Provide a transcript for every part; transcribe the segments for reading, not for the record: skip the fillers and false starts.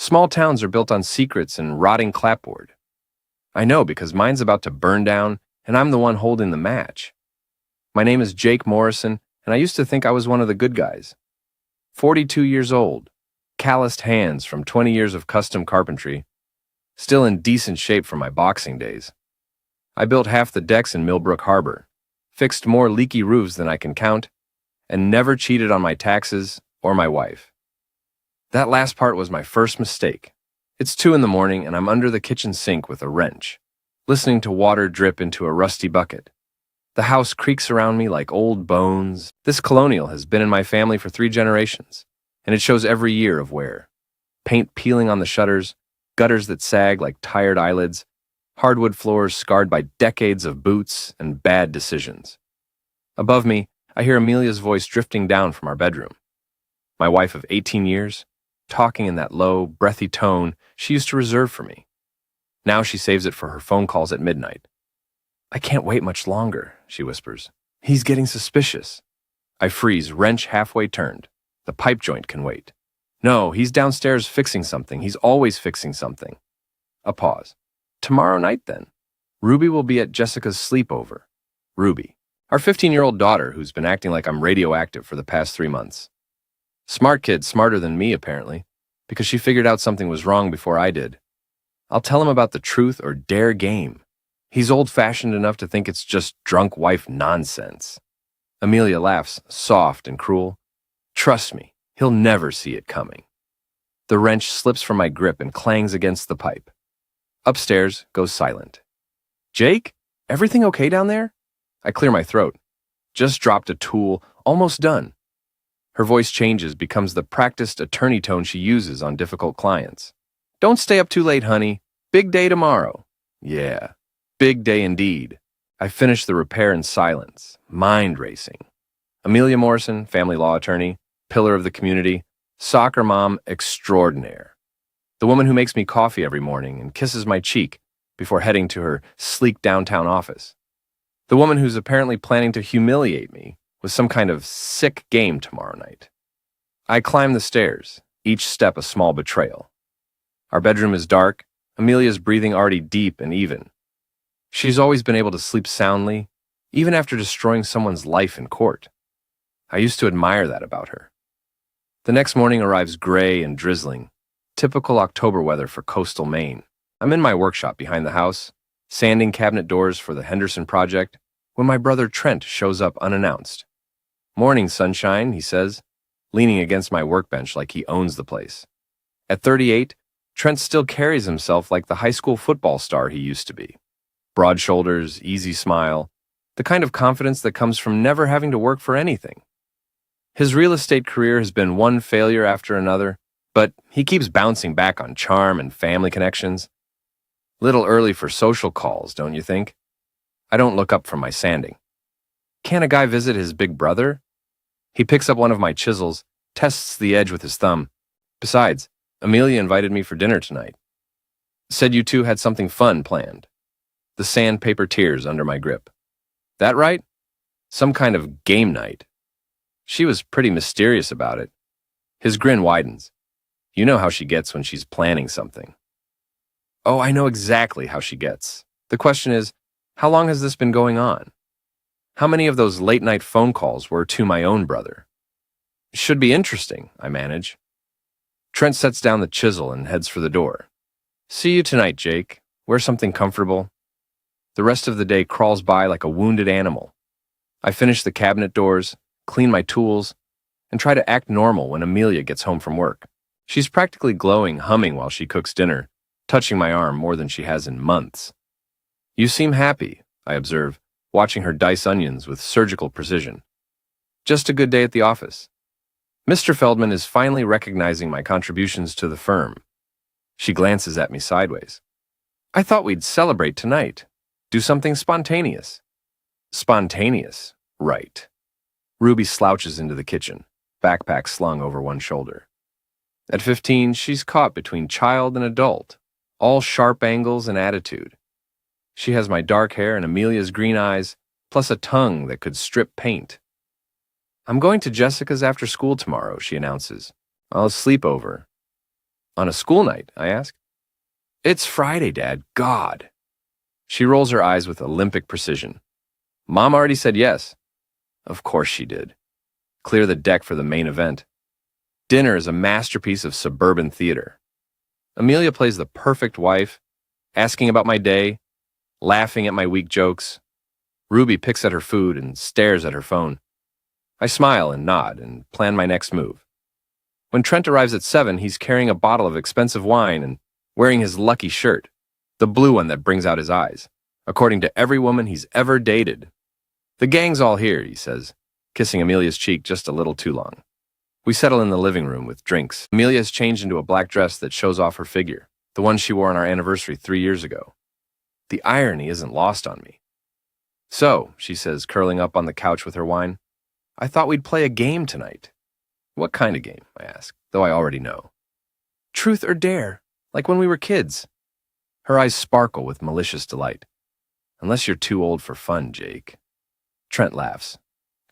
Small towns are built on secrets and rotting clapboard. I know because mine's about to burn down, and I'm the one holding the match. My name is Jake Morrison, and I used to think I was one of the good guys. 42 years old, calloused hands from 20 years of custom carpentry, still in decent shape from my boxing days. I built half the decks in Millbrook Harbor, fixed more leaky roofs than I can count, and never cheated on my taxes or my wife. That last part was my first mistake. It's 2 in the morning and I'm under the kitchen sink with a wrench, listening to water drip into a rusty bucket. The house creaks around me like old bones. This colonial has been in my family for 3 generations, and it shows every year of wear. Paint peeling on the shutters, gutters that sag like tired eyelids, hardwood floors scarred by decades of boots and bad decisions. Above me, I hear Amelia's voice drifting down from our bedroom. My wife of 18 years, talking in that low, breathy tone she used to reserve for me. Now she saves it for her phone calls at midnight. "I can't wait much longer," she whispers. "He's getting suspicious." I freeze, wrench halfway turned. The pipe joint can wait. "No, he's downstairs fixing something. He's always fixing something." A pause. "Tomorrow night, then. Ruby will be at Jessica's sleepover." Ruby, our 15-year-old daughter who's been acting like I'm radioactive for the past 3 months. Smart kid, smarter than me, apparently, because she figured out something was wrong before I did. I'll tell him about the truth or dare game. He's old-fashioned enough to think it's just drunk wife nonsense. Amelia laughs, soft and cruel. Trust me, he'll never see it coming. The wrench slips from my grip and clangs against the pipe. Upstairs goes silent. "Jake, everything okay down there?" I clear my throat. "Just dropped a tool, almost done." Her voice changes, becomes the practiced attorney tone she uses on difficult clients. "Don't stay up too late, honey. Big day tomorrow." Yeah, big day indeed. I finish the repair in silence, mind racing. Amelia Morrison, family law attorney, pillar of the community, soccer mom extraordinaire. The woman who makes me coffee every morning and kisses my cheek before heading to her sleek downtown office. The woman who's apparently planning to humiliate me with some kind of sick game tomorrow night. I climb the stairs, each step a small betrayal. Our bedroom is dark, Amelia's breathing already deep and even. She's always been able to sleep soundly, even after destroying someone's life in court. I used to admire that about her. The next morning arrives gray and drizzling, typical October weather for coastal Maine. I'm in my workshop behind the house, sanding cabinet doors for the Henderson project, when my brother Trent shows up unannounced. "Morning, sunshine," he says, leaning against my workbench like he owns the place. At 38, Trent still carries himself like the high school football star he used to be. Broad shoulders, easy smile, the kind of confidence that comes from never having to work for anything. His real estate career has been one failure after another, but he keeps bouncing back on charm and family connections. Little early for social calls, don't you think? I don't look up from my sanding. Can a guy visit his big brother? He picks up one of my chisels, tests the edge with his thumb. Besides, Amelia invited me for dinner tonight. Said you two had something fun planned. The sandpaper tears under my grip. That right? Some kind of game night. She was pretty mysterious about it. His grin widens. You know how she gets when she's planning something. Oh, I know exactly how she gets. The question is, how long has this been going on? How many of those late-night phone calls were to my own brother? Should be interesting, I manage. Trent sets down the chisel and heads for the door. "See you tonight, Jake. Wear something comfortable." The rest of the day crawls by like a wounded animal. I finish the cabinet doors, clean my tools, and try to act normal when Amelia gets home from work. She's practically glowing, humming while she cooks dinner, touching my arm more than she has in months. "You seem happy," I observe, watching her dice onions with surgical precision. "Just a good day at the office." Mr. Feldman is finally recognizing my contributions to the firm. She glances at me sideways. "I thought we'd celebrate tonight. Do something spontaneous." Spontaneous, right. Ruby slouches into the kitchen, backpack slung over one shoulder. At 15, she's caught between child and adult, all sharp angles and attitude. She has my dark hair and Amelia's green eyes, plus a tongue that could strip paint. "I'm going to Jessica's after school tomorrow," she announces. "I'll sleep over." On a school night, I ask. It's Friday, Dad. God. She rolls her eyes with Olympic precision. Mom already said yes. Of course she did. Clear the deck for the main event. Dinner is a masterpiece of suburban theater. Amelia plays the perfect wife, asking about my day, laughing at my weak jokes. Ruby picks at her food and stares at her phone. I smile and nod and plan my next move. When Trent arrives at 7, he's carrying a bottle of expensive wine and wearing his lucky shirt, the blue one that brings out his eyes, according to every woman he's ever dated. The gang's all here, he says, kissing Amelia's cheek just a little too long. We settle in the living room with drinks. Amelia's changed into a black dress that shows off her figure, the one she wore on our anniversary 3 years ago. The irony isn't lost on me. So, she says, curling up on the couch with her wine, I thought we'd play a game tonight. What kind of game? I ask, though I already know. Truth or dare, like when we were kids. Her eyes sparkle with malicious delight. Unless you're too old for fun, Jake. Trent laughs.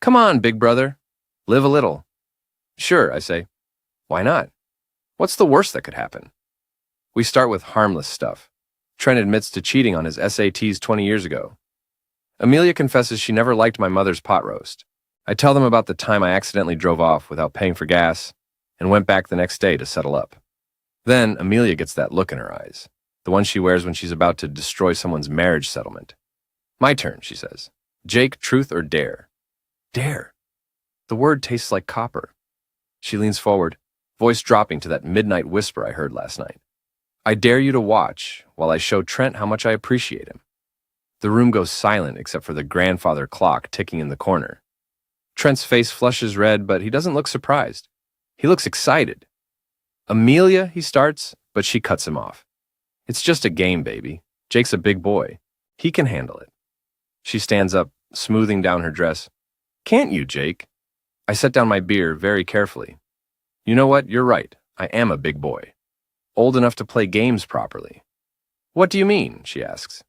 Come on, big brother. Live a little. Sure, I say. Why not? What's the worst that could happen? We start with harmless stuff. Trent admits to cheating on his SATs 20 years ago. Amelia confesses she never liked my mother's pot roast. I tell them about the time I accidentally drove off without paying for gas and went back the next day to settle up. Then Amelia gets that look in her eyes, the one she wears when she's about to destroy someone's marriage settlement. My turn, she says. Jake, truth or dare? Dare. The word tastes like copper. She leans forward, voice dropping to that midnight whisper I heard last night. I dare you to watch while I show Trent how much I appreciate him. The room goes silent except for the grandfather clock ticking in the corner. Trent's face flushes red, but he doesn't look surprised. He looks excited. Amelia, he starts, but she cuts him off. It's just a game, baby. Jake's a big boy. He can handle it. She stands up, smoothing down her dress. Can't you, Jake? I set down my beer very carefully. You know what? You're right. I am a big boy. Old enough to play games properly. What do you mean? She asks.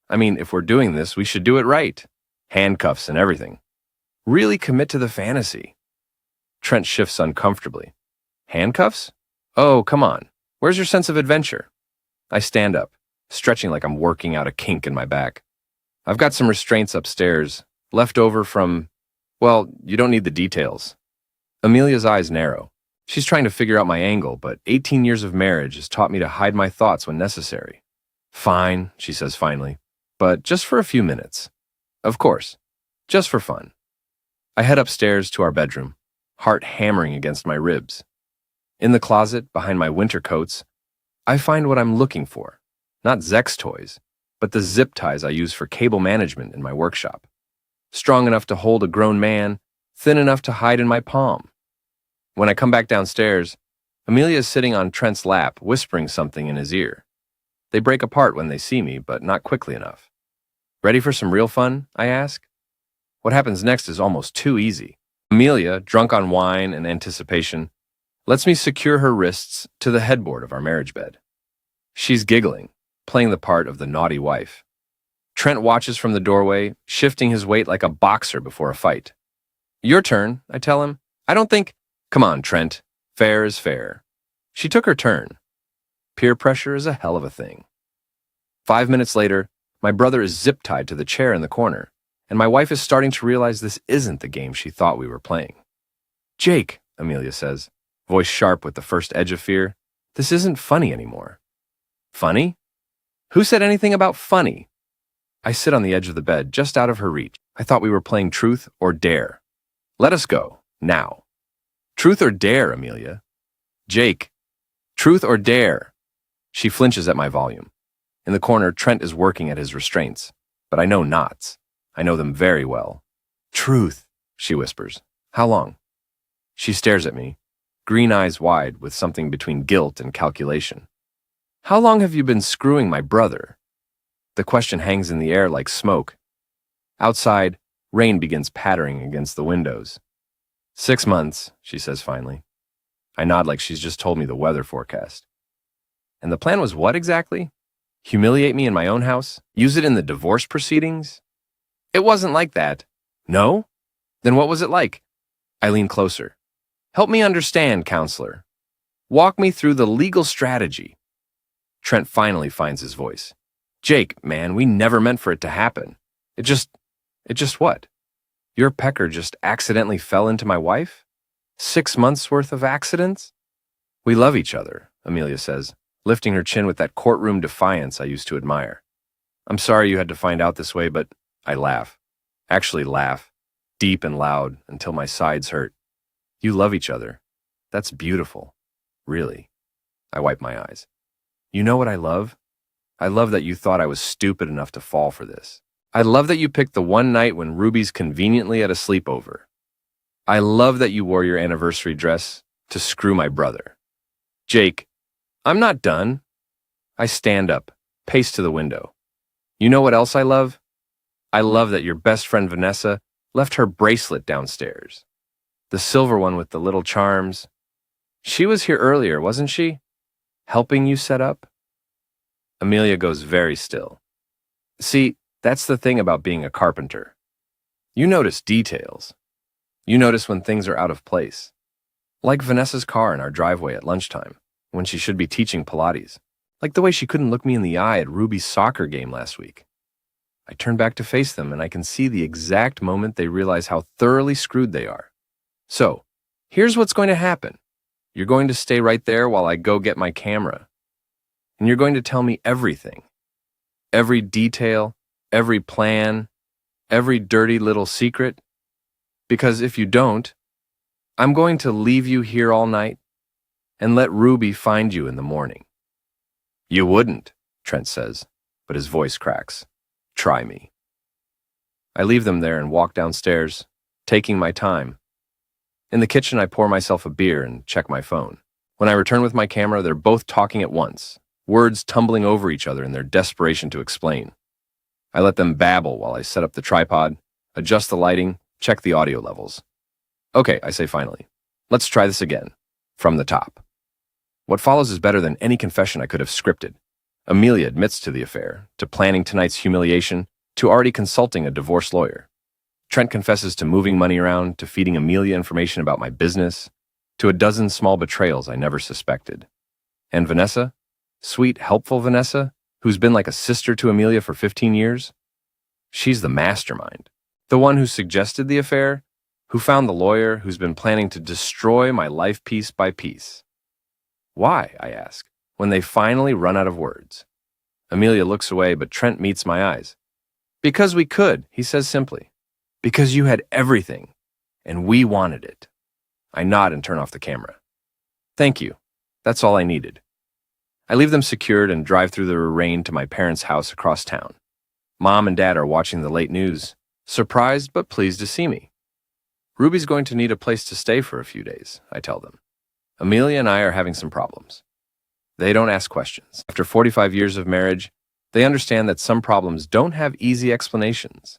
I mean, if we're doing this, we should do it right. Handcuffs and everything. Really commit to the fantasy. Trent shifts uncomfortably. Handcuffs? Oh, come on. Where's your sense of adventure? I stand up, stretching like I'm working out a kink in my back. I've got some restraints upstairs, left over from, well, you don't need the details. Amelia's eyes narrow. She's trying to figure out my angle, but 18 years of marriage has taught me to hide my thoughts when necessary. Fine, she says finally, but just for a few minutes. Of course, just for fun. I head upstairs to our bedroom, heart hammering against my ribs. In the closet, behind my winter coats, I find what I'm looking for. Not Zex toys, but the zip ties I use for cable management in my workshop. Strong enough to hold a grown man, thin enough to hide in my palm. When I come back downstairs, Amelia is sitting on Trent's lap, whispering something in his ear. They break apart when they see me, but not quickly enough. Ready for some real fun? I ask. What happens next is almost too easy. Amelia, drunk on wine and anticipation, lets me secure her wrists to the headboard of our marriage bed. She's giggling, playing the part of the naughty wife. Trent watches from the doorway, shifting his weight like a boxer before a fight. Your turn, I tell him. I don't think... Come on, Trent. Fair is fair. She took her turn. Peer pressure is a hell of a thing. 5 minutes later, my brother is zip-tied to the chair in the corner, and my wife is starting to realize this isn't the game she thought we were playing. Jake, Amelia says, voice sharp with the first edge of fear, this isn't funny anymore. Funny? Who said anything about funny? I sit on the edge of the bed, just out of her reach. I thought we were playing truth or dare. Let us go, now. Truth or dare, Amelia? Jake, truth or dare? She flinches at my volume. In the corner, Trent is working at his restraints, but I know knots. I know them very well. Truth, she whispers. How long? She stares at me, green eyes wide with something between guilt and calculation. How long have you been screwing my brother? The question hangs in the air like smoke. Outside, rain begins pattering against the windows. 6 months, she says finally. I nod like she's just told me the weather forecast. And the plan was what exactly? Humiliate me in my own house? Use it in the divorce proceedings? It wasn't like that. No? Then what was it like? I lean closer. Help me understand, counselor. Walk me through the legal strategy. Trent finally finds his voice. Jake, man, we never meant for it to happen. It just what? Your pecker just accidentally fell into my wife? 6 months worth of accidents? We love each other, Amelia says, lifting her chin with that courtroom defiance I used to admire. I'm sorry you had to find out this way, but I laugh. Actually laugh, deep and loud, until my sides hurt. You love each other. That's beautiful. Really. I wipe my eyes. You know what I love? I love that you thought I was stupid enough to fall for this. I love that you picked the one night when Ruby's conveniently at a sleepover. I love that you wore your anniversary dress to screw my brother. Jake, I'm not done. I stand up, pace to the window. You know what else I love? I love that your best friend Vanessa left her bracelet downstairs. The silver one with the little charms. She was here earlier, wasn't she? Helping you set up? Amelia goes very still. See, that's the thing about being a carpenter. You notice details. You notice when things are out of place. Like Vanessa's car in our driveway at lunchtime, when she should be teaching Pilates. Like the way she couldn't look me in the eye at Ruby's soccer game last week. I turn back to face them and I can see the exact moment they realize how thoroughly screwed they are. So, here's what's going to happen. You're going to stay right there while I go get my camera. And you're going to tell me everything. Every detail, every plan, every dirty little secret. Because if you don't, I'm going to leave you here all night and let Ruby find you in the morning. You wouldn't, Trent says, but his voice cracks. Try me. I leave them there and walk downstairs, taking my time. In the kitchen, I pour myself a beer and check my phone. When I return with my camera, they're both talking at once, words tumbling over each other in their desperation to explain. I let them babble while I set up the tripod, adjust the lighting, check the audio levels. Okay, I say finally. Let's try this again, from the top. What follows is better than any confession I could have scripted. Amelia admits to the affair, to planning tonight's humiliation, to already consulting a divorce lawyer. Trent confesses to moving money around, to feeding Amelia information about my business, to a dozen small betrayals I never suspected. And Vanessa? Sweet, helpful Vanessa, who's been like a sister to Amelia for 15 years? She's the mastermind. The one who suggested the affair, who found the lawyer, who's been planning to destroy my life piece by piece. Why, I ask, when they finally run out of words. Amelia looks away, but Trent meets my eyes. Because we could, he says simply. Because you had everything, and we wanted it. I nod and turn off the camera. Thank you. That's all I needed. I leave them secured and drive through the rain to my parents' house across town. Mom and Dad are watching the late news, surprised but pleased to see me. Ruby's going to need a place to stay for a few days, I tell them. Amelia and I are having some problems. They don't ask questions. After 45 years of marriage, they understand that some problems don't have easy explanations.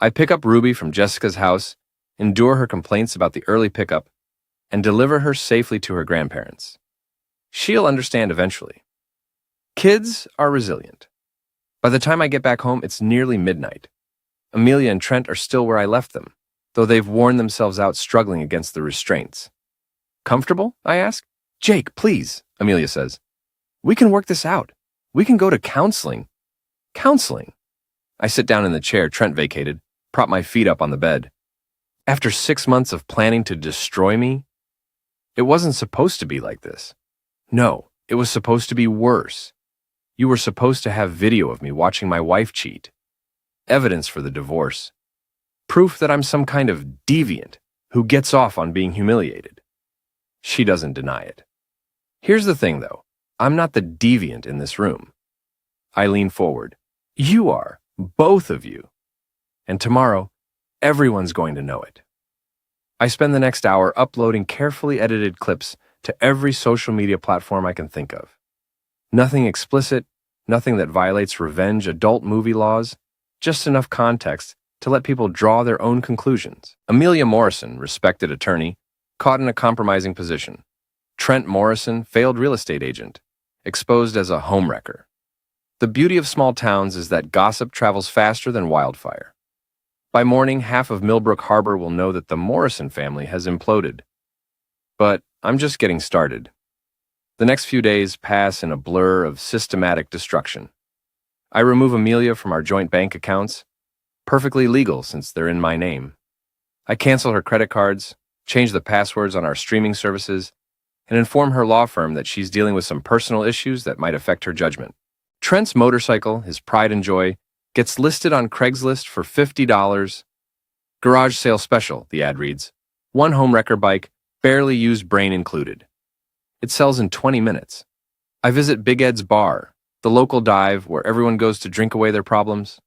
I pick up Ruby from Jessica's house, endure her complaints about the early pickup, and deliver her safely to her grandparents. She'll understand eventually. Kids are resilient. By the time I get back home, it's nearly midnight. Amelia and Trent are still where I left them, though they've worn themselves out struggling against the restraints. Comfortable? I ask. Jake, please, Amelia says. We can work this out. We can go to counseling. Counseling? I sit down in the chair Trent vacated, prop my feet up on the bed. After 6 months of planning to destroy me, it wasn't supposed to be like this. No, it was supposed to be worse. You were supposed to have video of me watching my wife cheat. Evidence for the divorce. Proof that I'm some kind of deviant who gets off on being humiliated. She doesn't deny it. Here's the thing, though. I'm not the deviant in this room. I lean forward. You are, both of you. And tomorrow, everyone's going to know it. I spend the next hour uploading carefully edited clips to every social media platform I can think of. Nothing explicit, nothing that violates revenge adult movie laws, just enough context to let people draw their own conclusions. Amelia Morrison, respected attorney, caught in a compromising position. Trent Morrison, failed real estate agent, exposed as a homewrecker. The beauty of small towns is that gossip travels faster than wildfire. By morning, half of Millbrook Harbor will know that the Morrison family has imploded. But I'm just getting started. The next few days pass in a blur of systematic destruction. I remove Amelia from our joint bank accounts, perfectly legal since they're in my name. I cancel her credit cards, change the passwords on our streaming services, and inform her law firm that she's dealing with some personal issues that might affect her judgment. Trent's motorcycle, his pride and joy, gets listed on Craigslist for $50. Garage sale special, the ad reads. One home wrecker bike, barely used brain included. It sells in 20 minutes. I visit Big Ed's bar, the local dive where everyone goes to drink away their problems.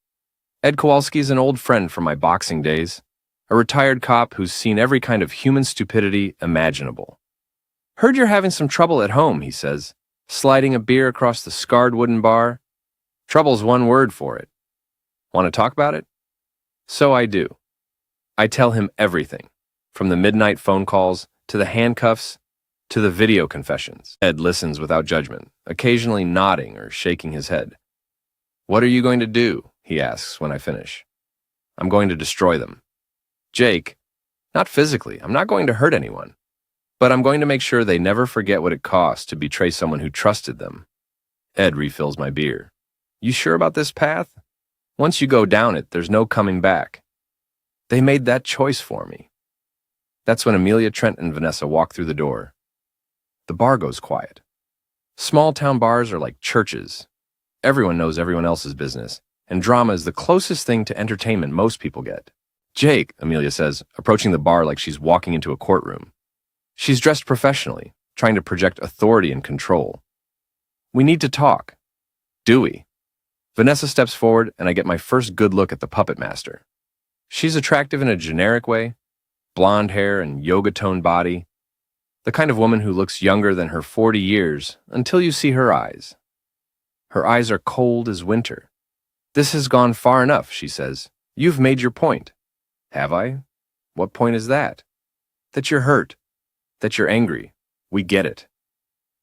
Ed Kowalski's an old friend from my boxing days, a retired cop who's seen every kind of human stupidity imaginable. Heard you're having some trouble at home, he says, sliding a beer across the scarred wooden bar. Trouble's one word for it. Want to talk about it? So I do. I tell him everything, from the midnight phone calls, to the handcuffs, to the video confessions. Ed listens without judgment, occasionally nodding or shaking his head. What are you going to do? He asks when I finish. I'm going to destroy them. Jake, not physically, I'm not going to hurt anyone, but I'm going to make sure they never forget what it cost to betray someone who trusted them. Ed refills my beer. You sure about this path? Once you go down it, there's no coming back. They made that choice for me. That's when Amelia, Trent, and Vanessa walk through the door. The bar goes quiet. Small-town bars are like churches. Everyone knows everyone else's business, and drama is the closest thing to entertainment most people get. Jake, Amelia says, approaching the bar like she's walking into a courtroom. She's dressed professionally, trying to project authority and control. We need to talk. Do we? Vanessa steps forward, and I get my first good look at the puppet master. She's attractive in a generic way, blonde hair and yoga-toned body, the kind of woman who looks younger than her 40 years until you see her eyes. Her eyes are cold as winter. This has gone far enough, she says. You've made your point. Have I? What point is that? That you're hurt. That you're angry. We get it.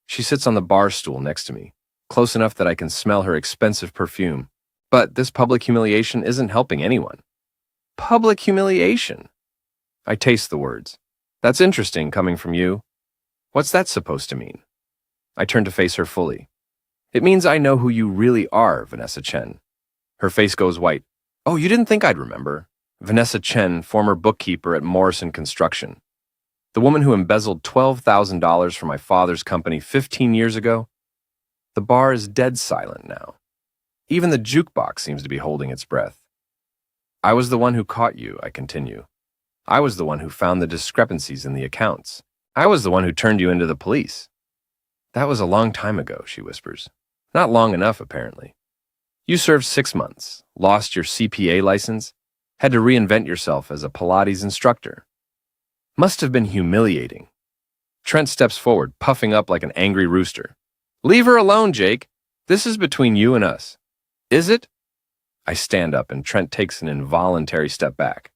She sits on the bar stool next to me, close enough that I can smell her expensive perfume. But this public humiliation isn't helping anyone. Public humiliation. I taste the words. That's interesting coming from you. What's that supposed to mean? I turn to face her fully. It means I know who you really are, Vanessa Chen. Her face goes white. Oh, you didn't think I'd remember. Vanessa Chen, former bookkeeper at Morrison Construction. The woman who embezzled $12,000 from my father's company 15 years ago. The bar is dead silent now. Even the jukebox seems to be holding its breath. I was the one who caught you, I continue. I was the one who found the discrepancies in the accounts. I was the one who turned you into the police. That was a long time ago, she whispers. Not long enough, apparently. You served 6 months, lost your CPA license, had to reinvent yourself as a Pilates instructor. Must have been humiliating. Trent steps forward, puffing up like an angry rooster. Leave her alone, Jake. This is between you and us. Is it? I stand up and Trent takes an involuntary step back.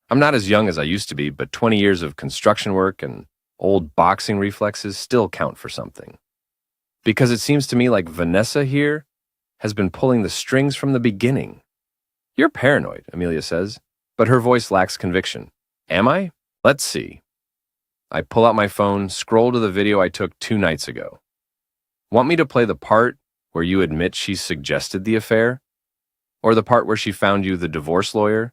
I'm not as young as I used to be, but 20 years of construction work and old boxing reflexes still count for something. Because it seems to me like Vanessa here has been pulling the strings from the beginning. You're paranoid, Amelia says, but her voice lacks conviction. Am I? Let's see. I pull out my phone, scroll to the video I took 2 nights ago. Want me to play the part where you admit she suggested the affair? Or the part where she found you the divorce lawyer?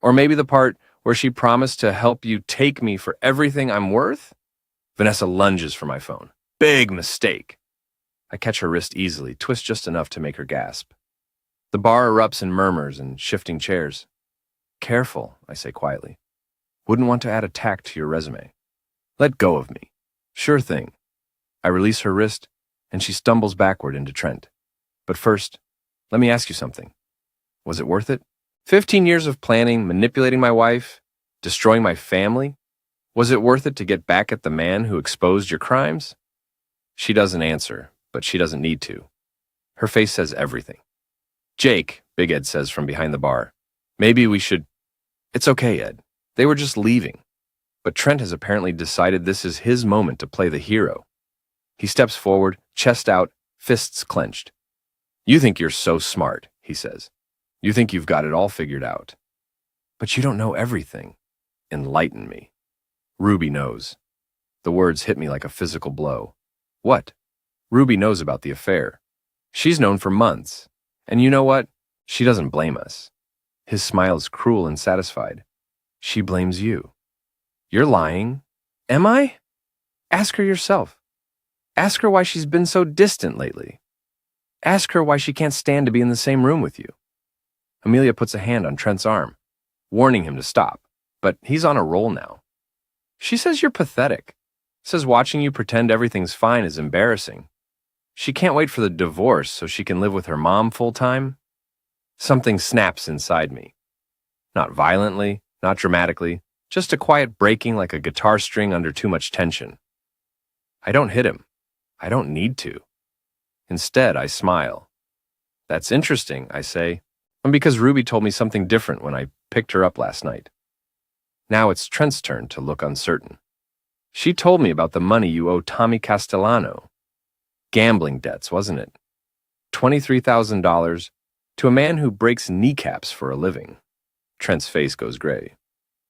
Or maybe the part where she promised to help you take me for everything I'm worth? Vanessa lunges for my phone. Big mistake. I catch her wrist easily, twist just enough to make her gasp. The bar erupts in murmurs and shifting chairs. Careful, I say quietly. Wouldn't want to add a tack to your resume. Let go of me. Sure thing. I release her wrist, and she stumbles backward into Trent. But first, let me ask you something. Was it worth it? 15 years of planning, manipulating my wife, destroying my family? Was it worth it to get back at the man who exposed your crimes? She doesn't answer, but she doesn't need to. Her face says everything. Jake, Big Ed says from behind the bar. Maybe we should... It's okay, Ed. They were just leaving. But Trent has apparently decided this is his moment to play the hero. He steps forward, chest out, fists clenched. You think you're so smart, he says. You think you've got it all figured out. But you don't know everything. Enlighten me. Ruby knows. The words hit me like a physical blow. What? Ruby knows about the affair. She's known for months. And you know what? She doesn't blame us. His smile is cruel and satisfied. She blames you. You're lying. Am I? Ask her yourself. Ask her why she's been so distant lately. Ask her why she can't stand to be in the same room with you. Amelia puts a hand on Trent's arm, warning him to stop, but he's on a roll now. She says you're pathetic. Says watching you pretend everything's fine is embarrassing. She can't wait for the divorce so she can live with her mom full-time. Something snaps inside me. Not violently, not dramatically, just a quiet breaking like a guitar string under too much tension. I don't hit him. I don't need to. Instead, I smile. That's interesting, I say, and because Ruby told me something different when I picked her up last night. Now it's Trent's turn to look uncertain. She told me about the money you owe Tommy Castellano. Gambling debts, wasn't it? $23,000 to a man who breaks kneecaps for a living. Trent's face goes gray.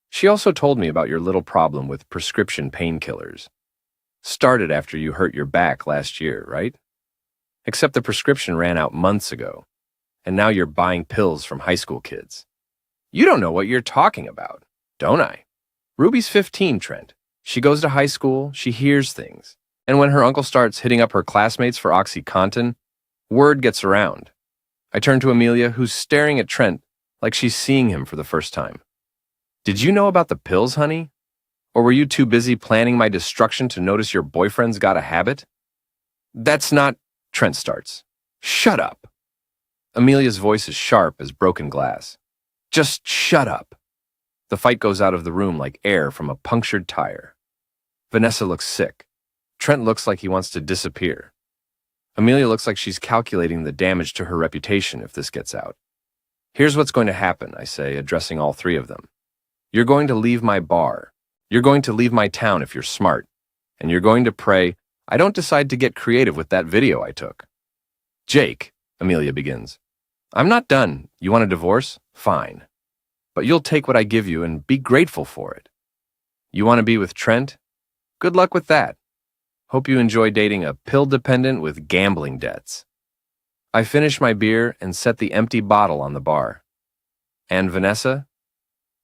She also told me about your little problem with prescription painkillers. Started after you hurt your back last year, right? Except the prescription ran out months ago, and now you're buying pills from high school kids. You don't know what you're talking about, don't I? Ruby's 15, Trent. She goes to high school, she hears things, and when her uncle starts hitting up her classmates for OxyContin, word gets around. I turn to Amelia, who's staring at Trent like she's seeing him for the first time. Did you know about the pills, honey? Or were you too busy planning my destruction to notice your boyfriend's got a habit? That's not... Trent starts. Shut up. Amelia's voice is sharp as broken glass. Just shut up. The fight goes out of the room like air from a punctured tire. Vanessa looks sick. Trent looks like he wants to disappear. Amelia looks like she's calculating the damage to her reputation if this gets out. Here's what's going to happen, I say, addressing all three of them. You're going to leave my bar. You're going to leave my town if you're smart. And you're going to pray I don't decide to get creative with that video I took. Jake, Amelia begins. I'm not done. You want a divorce? Fine. But you'll take what I give you and be grateful for it. You want to be with Trent? Good luck with that. Hope you enjoy dating a pill dependent with gambling debts. I finish my beer and set the empty bottle on the bar. And Vanessa,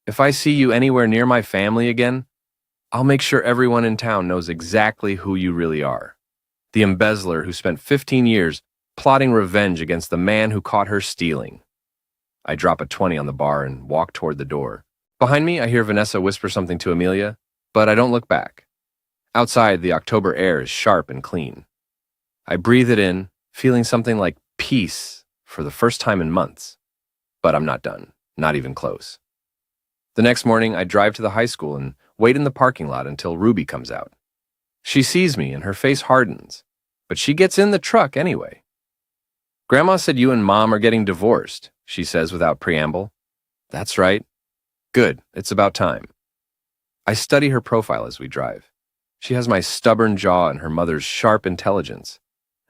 if I see you anywhere near my family again, I'll make sure everyone in town knows exactly who you really are. The embezzler who spent 15 years plotting revenge against the man who caught her stealing. I drop a 20 on the bar and walk toward the door. Behind me, I hear Vanessa whisper something to Amelia, but I don't look back. Outside, the October air is sharp and clean. I breathe it in, feeling something like peace for the first time in months. But I'm not done, not even close. The next morning, I drive to the high school and wait in the parking lot until Ruby comes out. She sees me and her face hardens, but she gets in the truck anyway. Grandma said you and Mom are getting divorced, she says without preamble. That's right. Good, it's about time. I study her profile as we drive. She has my stubborn jaw and her mother's sharp intelligence,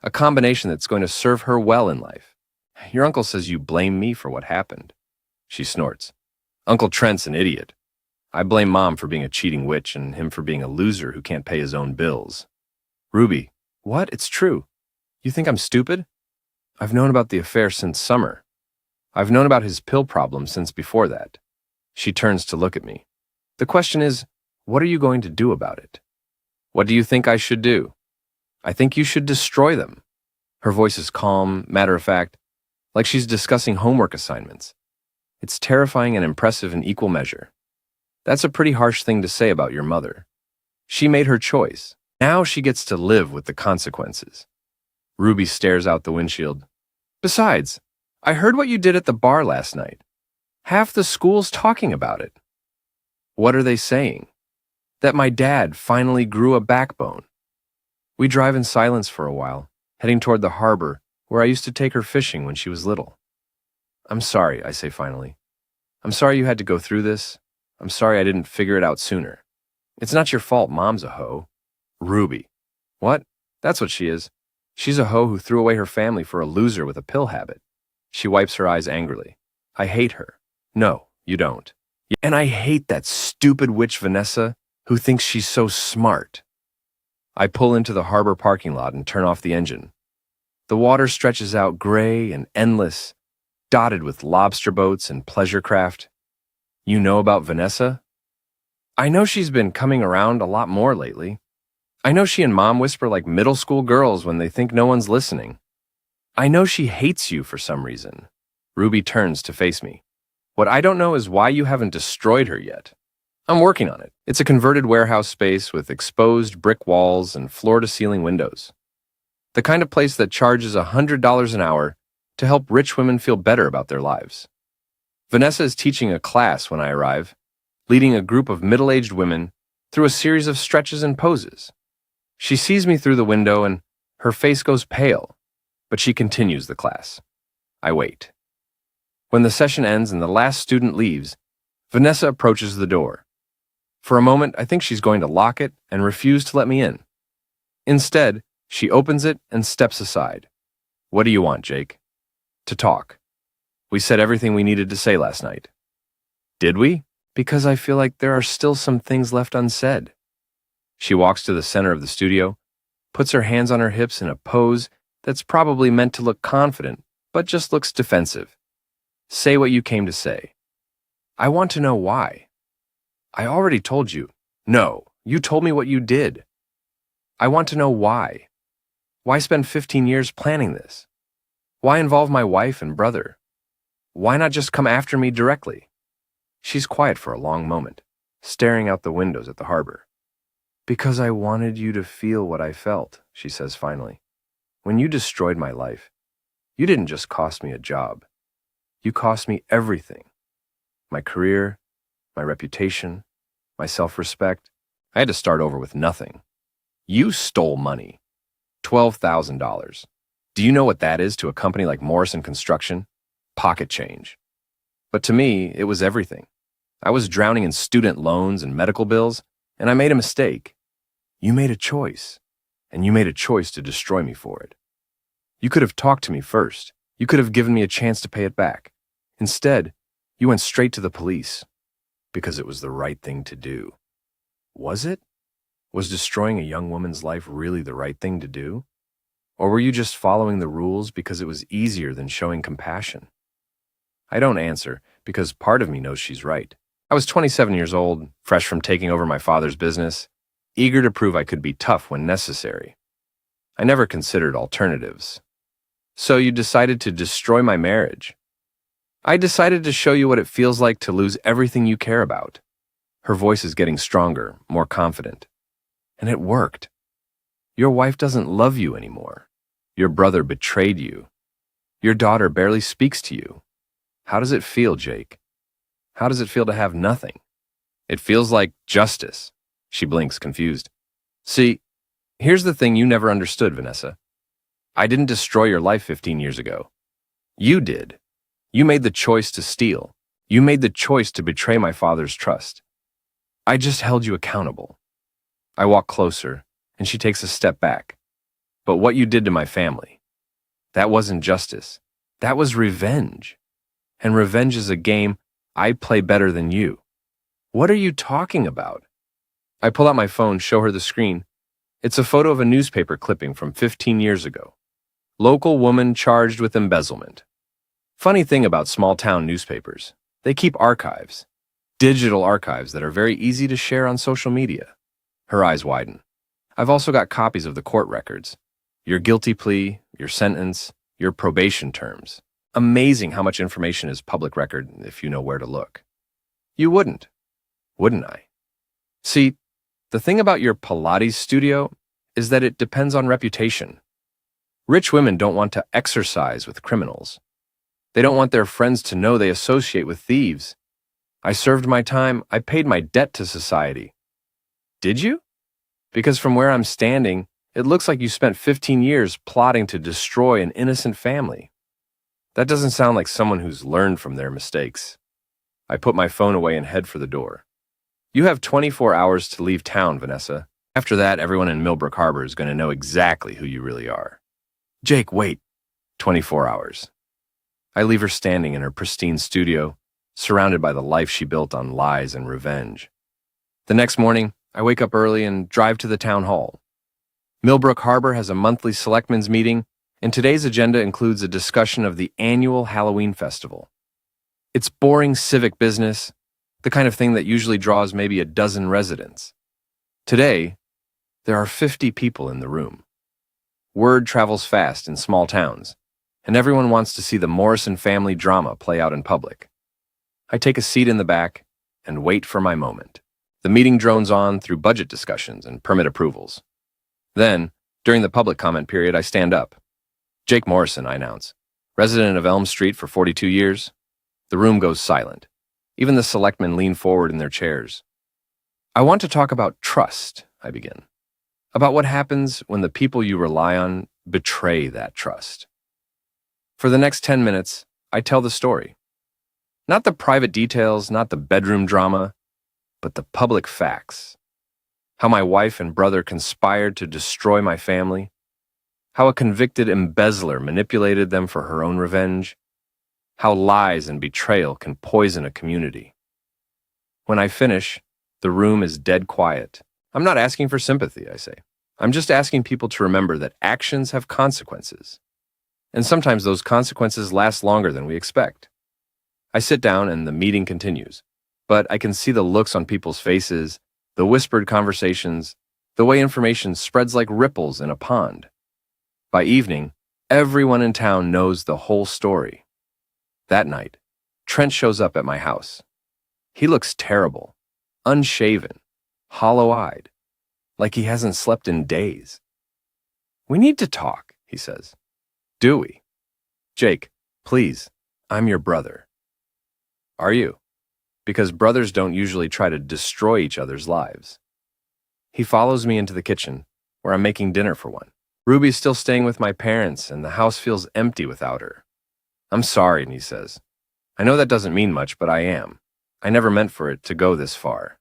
a combination that's going to serve her well in life. Your uncle says you blame me for what happened. She snorts. Uncle Trent's an idiot. I blame Mom for being a cheating witch and him for being a loser who can't pay his own bills. Ruby, what? It's true. You think I'm stupid? I've known about the affair since summer. I've known about his pill problem since before that. She turns to look at me. The question is, what are you going to do about it? What do you think I should do? I think you should destroy them. Her voice is calm, matter-of-fact, like she's discussing homework assignments. It's terrifying and impressive in equal measure. That's a pretty harsh thing to say about your mother. She made her choice. Now she gets to live with the consequences. Ruby stares out the windshield. Besides, I heard what you did at the bar last night. Half the school's talking about it. What are they saying? That my dad finally grew a backbone. We drive in silence for a while, heading toward the harbor where I used to take her fishing when she was little. I'm sorry, I say finally. I'm sorry you had to go through this. I'm sorry I didn't figure it out sooner. It's not your fault Mom's a hoe. Ruby. What? That's what she is. She's a hoe who threw away her family for a loser with a pill habit. She wipes her eyes angrily. I hate her. No, you don't. And I hate that stupid witch Vanessa who thinks she's so smart. I pull into the harbor parking lot and turn off the engine. The water stretches out gray and endless, dotted with lobster boats and pleasure craft. You know about Vanessa? I know she's been coming around a lot more lately. I know she and Mom whisper like middle school girls when they think no one's listening. I know she hates you for some reason. Ruby turns to face me. What I don't know is why you haven't destroyed her yet. I'm working on it. It's a converted warehouse space with exposed brick walls and floor-to-ceiling windows. The kind of place that charges $100 an hour to help rich women feel better about their lives. Vanessa is teaching a class when I arrive, leading a group of middle-aged women through a series of stretches and poses. She sees me through the window and her face goes pale, but she continues the class. I wait. When the session ends and the last student leaves, Vanessa approaches the door. For a moment, I think she's going to lock it and refuse to let me in. Instead, she opens it and steps aside. What do you want, Jake? To talk. We said everything we needed to say last night. Did we? Because I feel like there are still some things left unsaid. She walks to the center of the studio, puts her hands on her hips in a pose that's probably meant to look confident, but just looks defensive. Say what you came to say. I want to know why. I already told you. No, you told me what you did. I want to know why. Why spend 15 years planning this? Why involve my wife and brother? Why not just come after me directly? She's quiet for a long moment, staring out the windows at the harbor. Because I wanted you to feel what I felt, she says finally. When you destroyed my life, you didn't just cost me a job. You cost me everything. My career, my reputation, my self-respect. I had to start over with nothing. You stole money. $12,000. Do you know what that is to a company like Morrison Construction? Pocket change. But to me, it was everything. I was drowning in student loans and medical bills, and I made a mistake. You made a choice, and you made a choice to destroy me for it. You could have talked to me first. You could have given me a chance to pay it back. Instead, you went straight to the police because it was the right thing to do. Was it? Was destroying a young woman's life really the right thing to do? Or were you just following the rules because it was easier than showing compassion? I don't answer because part of me knows she's right. I was 27 years old, fresh from taking over my father's business, eager to prove I could be tough when necessary. I never considered alternatives. So you decided to destroy my marriage. I decided to show you what it feels like to lose everything you care about. Her voice is getting stronger, more confident. And it worked. Your wife doesn't love you anymore. Your brother betrayed you. Your daughter barely speaks to you. How does it feel, Jake? How does it feel to have nothing? It feels like justice. She blinks, confused. See, here's the thing you never understood, Vanessa. I didn't destroy your life 15 years ago. You did. You made the choice to steal. You made the choice to betray my father's trust. I just held you accountable. I walk closer, and she takes a step back. But what you did to my family, that wasn't justice. That was revenge. And revenge is a game I play better than you. What are you talking about? I pull out my phone, show her the screen. It's a photo of a newspaper clipping from 15 years ago. Local woman charged with embezzlement. Funny thing about small-town newspapers, they keep archives. Digital archives that are very easy to share on social media. Her eyes widen. I've also got copies of the court records. Your guilty plea, your sentence, your probation terms. Amazing how much information is public record if you know where to look. You wouldn't I? See, the thing about your Pilates studio is that it depends on reputation. Rich women don't want to exercise with criminals. They don't want their friends to know they associate with thieves. I served my time, I paid my debt to society. Did you? Because from where I'm standing, it looks like you spent 15 years plotting to destroy an innocent family. That doesn't sound like someone who's learned from their mistakes. I put my phone away and head for the door. You have 24 hours to leave town, Vanessa. After that, everyone in Millbrook Harbor is going to know exactly who you really are. Jake, wait. 24 hours. I leave her standing in her pristine studio, surrounded by the life she built on lies and revenge. The next morning, I wake up early and drive to the town hall. Millbrook Harbor has a monthly selectmen's meeting, and today's agenda includes a discussion of the annual Halloween festival. It's boring civic business, the kind of thing that usually draws maybe a dozen residents. Today, there are 50 people in the room. Word travels fast in small towns, and everyone wants to see the Morrison family drama play out in public. I take a seat in the back and wait for my moment. The meeting drones on through budget discussions and permit approvals. Then, during the public comment period, I stand up. Jake Morrison, I announce, resident of Elm Street for 42 years. The room goes silent. Even the selectmen lean forward in their chairs. I want to talk about trust, I begin. About what happens when the people you rely on betray that trust. For the next 10 minutes, I tell the story. Not the private details, not the bedroom drama, but the public facts. How my wife and brother conspired to destroy my family. How a convicted embezzler manipulated them for her own revenge. How lies and betrayal can poison a community. When I finish, the room is dead quiet. I'm not asking for sympathy, I say. I'm just asking people to remember that actions have consequences. And sometimes those consequences last longer than we expect. I sit down and the meeting continues, but I can see the looks on people's faces, the whispered conversations, the way information spreads like ripples in a pond. By evening, everyone in town knows the whole story. That night, Trent shows up at my house. He looks terrible, unshaven, hollow-eyed, like he hasn't slept in days. "We need to talk," he says. "Do we?" "Jake, please, I'm your brother." "Are you?" Because brothers don't usually try to destroy each other's lives. He follows me into the kitchen, where I'm making dinner for one. Ruby's still staying with my parents, and the house feels empty without her. "I'm sorry," he says. "I know that doesn't mean much, but I am. I never meant for it to go this far."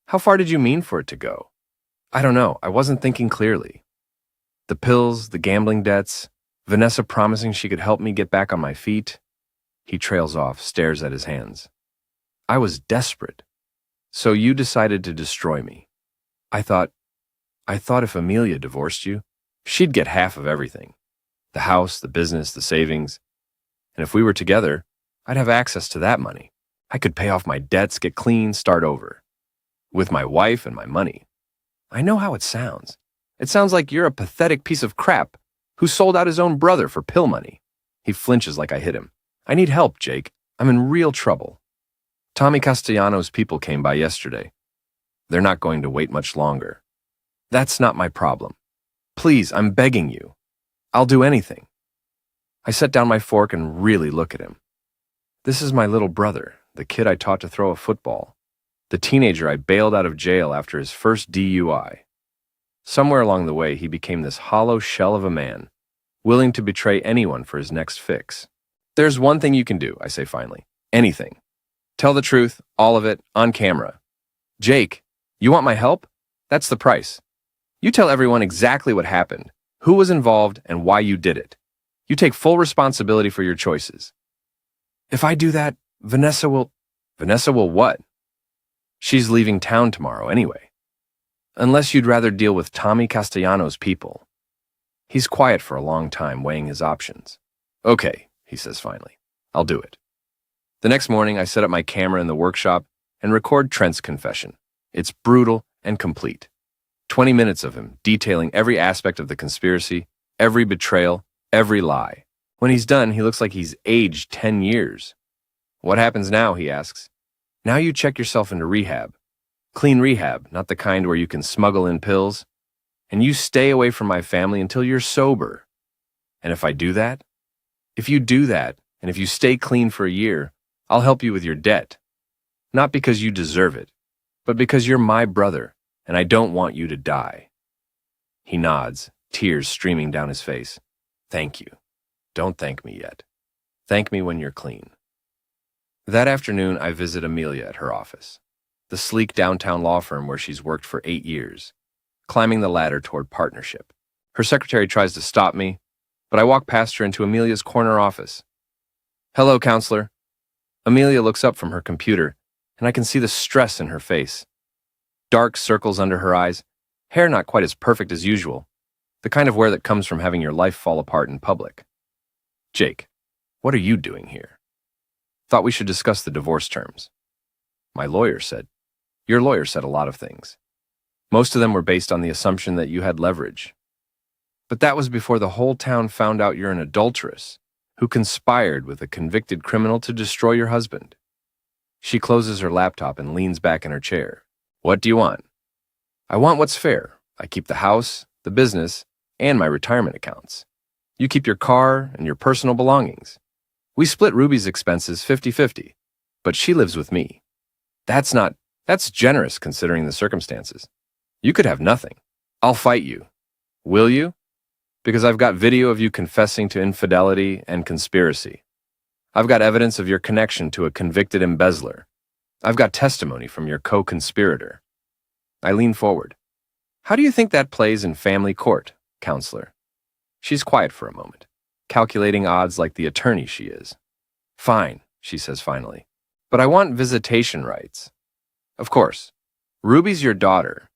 "How far did you mean for it to go?" "I don't know. I wasn't thinking clearly. The pills, the gambling debts, Vanessa promising she could help me get back on my feet." He trails off, stares at his hands. "I was desperate. So you decided to destroy me. I thought if Amelia divorced you, she'd get half of everything. The house, the business, the savings. And if we were together, I'd have access to that money. I could pay off my debts, get clean, start over. With my wife and my money. I know how it sounds. It sounds like you're a pathetic piece of crap who sold out his own brother for pill money." He flinches like I hit him. "I need help, Jake. I'm in real trouble. Tommy Castellanos' people came by yesterday. They're not going to wait much longer. That's not my problem. Please, I'm begging you. I'll do anything." I set down my fork and really look at him. This is my little brother, the kid I taught to throw a football, the teenager I bailed out of jail after his first DUI. Somewhere along the way, he became this hollow shell of a man, willing to betray anyone for his next fix. "There's one thing you can do," I say finally. "Anything. Tell the truth, all of it, on camera. Jake, you want my help? That's the price. You tell everyone exactly what happened, who was involved, and why you did it. You take full responsibility for your choices. If I do that, Vanessa will..." "Vanessa will what?" "She's leaving town tomorrow anyway. Unless you'd rather deal with Tommy Castellanos' people." He's quiet for a long time, weighing his options. "Okay," he says finally. "I'll do it." The next morning, I set up my camera in the workshop and record Trent's confession. It's brutal and complete. 20 minutes of him detailing every aspect of the conspiracy, every betrayal, every lie. When he's done, he looks like he's aged 10 years. "What happens now?" he asks. "Now you check yourself into rehab. Clean rehab, not the kind where you can smuggle in pills. And you stay away from my family until you're sober. And if I do that? If you do that, and if you stay clean for a year, I'll help you with your debt. Not because you deserve it, but because you're my brother, and I don't want you to die." He nods, tears streaming down his face. "Thank you. Don't thank me yet. Thank me when you're clean." That afternoon, I visit Amelia at her office, the sleek downtown law firm where she's worked for 8 years, climbing the ladder toward partnership. Her secretary tries to stop me, but I walk past her into Amelia's corner office. "Hello, counselor." Amelia looks up from her computer, and I can see the stress in her face. Dark circles under her eyes, hair not quite as perfect as usual, The kind of wear that comes from having your life fall apart in public. Jake, what are you doing here? Thought we should discuss the divorce terms. My lawyer said. Your lawyer said a lot of things. Most of them were based on the assumption that you had leverage. But that was before the whole town found out you're an adulteress who conspired with a convicted criminal to destroy your husband. She closes her laptop and leans back in her chair. What do you want? I want what's fair. I keep the house, the business, and my retirement accounts. You keep your car and your personal belongings. We split Ruby's expenses 50-50, but she lives with me. That's generous considering the circumstances. You could have nothing. I'll fight you. Will you? Because I've got video of you confessing to infidelity and conspiracy. I've got evidence of your connection to a convicted embezzler. I've got testimony from your co-conspirator. I lean forward. How do you think that plays in family court, counselor? She's quiet for a moment, calculating odds like the attorney she is. Fine, she says finally, but I want visitation rights. Of course. Ruby's your daughter.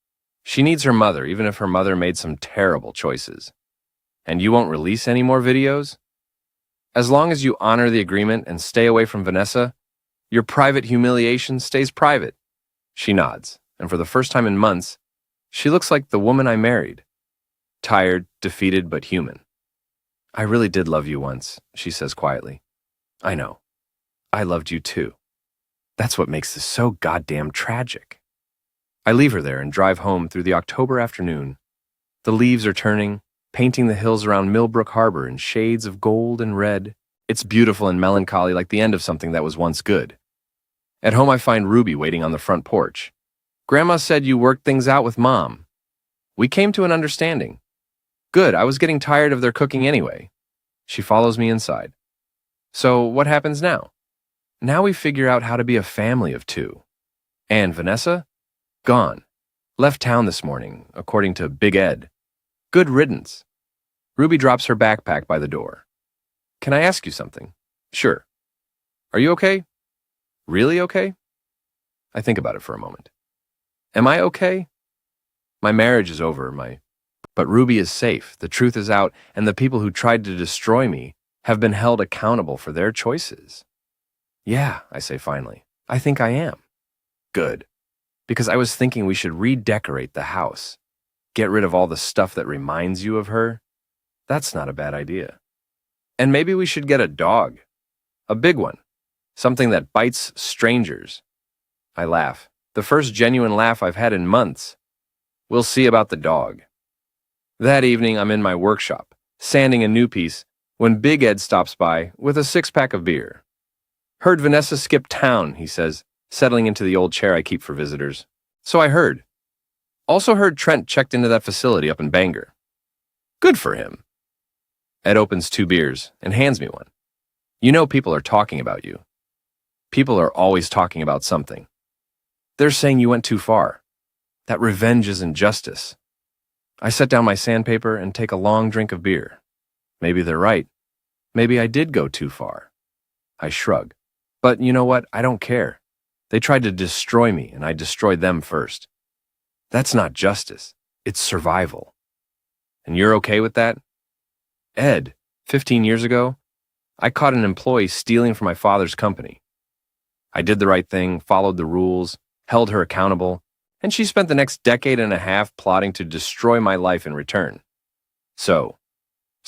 She needs her mother, even if her mother made some terrible choices. And you won't release any more videos? As long as you honor the agreement and stay away from Vanessa, your private humiliation stays private. She nods, and for the first time in months, she looks like the woman I married. Tired, defeated, but human. I really did love you once, she says quietly. I know. I loved you too. That's what makes this so goddamn tragic. I leave her there and drive home through the October afternoon. The leaves are turning, painting the hills around Millbrook Harbor in shades of gold and red. It's beautiful and melancholy like the end of something that was once good. At home I find Ruby waiting on the front porch. Grandma said you worked things out with Mom. We came to an understanding. Good, I was getting tired of their cooking anyway. She follows me inside. So what happens now? Now we figure out how to be a family of two. And Vanessa? Gone. Left town this morning, according to Big Ed. Good riddance. Ruby drops her backpack by the door. Can I ask you something? Sure. Are you okay? Really okay? I think about it for a moment. Am I okay? My marriage is over, but Ruby is safe, the truth is out, and the people who tried to destroy me have been held accountable for their choices. Yeah, I say finally. I think I am. Good. Because I was thinking we should redecorate the house. Get rid of all the stuff that reminds you of her. That's not a bad idea. And maybe we should get a dog. A big one. Something that bites strangers. I laugh. The first genuine laugh I've had in months. We'll see about the dog. That evening, I'm in my workshop, sanding a new piece, when Big Ed stops by with a 6-pack of beer. Heard Vanessa skip town, he says, settling into the old chair I keep for visitors. So I heard. Also heard Trent checked into that facility up in Bangor. Good for him. Ed opens 2 beers and hands me one. You know people are talking about you. People are always talking about something. They're saying you went too far. That revenge isn't justice. I set down my sandpaper and take a long drink of beer. Maybe they're right. Maybe I did go too far. I shrug. But you know what? I don't care. They tried to destroy me, and I destroyed them first. That's not justice. It's survival. And you're okay with that? Ed, 15 years ago, I caught an employee stealing from my father's company. I did the right thing, followed the rules, held her accountable, and she spent the next decade and a half plotting to destroy my life in return. So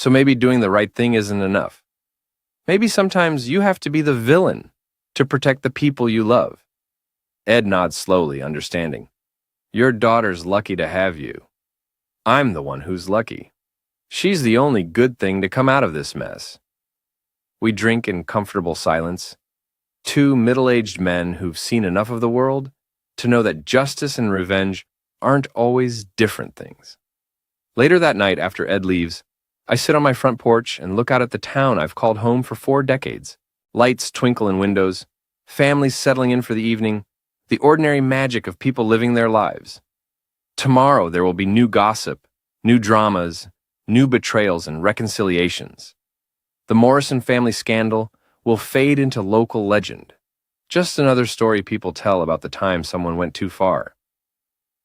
maybe doing the right thing isn't enough. Maybe sometimes you have to be the villain to protect the people you love. Ed nods slowly, understanding. Your daughter's lucky to have you. I'm the one who's lucky. She's the only good thing to come out of this mess. We drink in comfortable silence. 2 middle-aged men who've seen enough of the world to know that justice and revenge aren't always different things. Later that night, after Ed leaves, I sit on my front porch and look out at the town I've called home for 4 decades. Lights twinkle in windows, families settling in for the evening, the ordinary magic of people living their lives. Tomorrow there will be new gossip, new dramas, new betrayals and reconciliations. The Morrison family scandal will fade into local legend. Just another story people tell about the time someone went too far.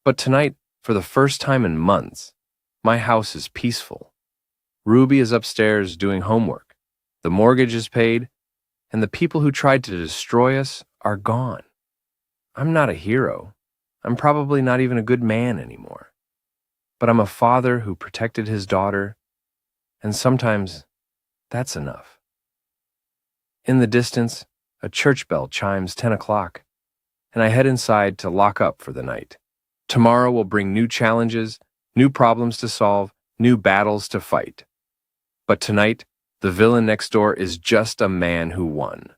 But tonight, for the first time in months, My house is peaceful. Ruby is upstairs doing homework. The mortgage is paid, and the people who tried to destroy us are gone. I'm not a hero. I'm probably not even a good man anymore. But I'm a father who protected his daughter, and sometimes that's enough. In the distance, a church bell chimes 10 o'clock, and I head inside to lock up for the night. Tomorrow will bring new challenges, new problems to solve, new battles to fight. But tonight, the villain next door is just a man who won.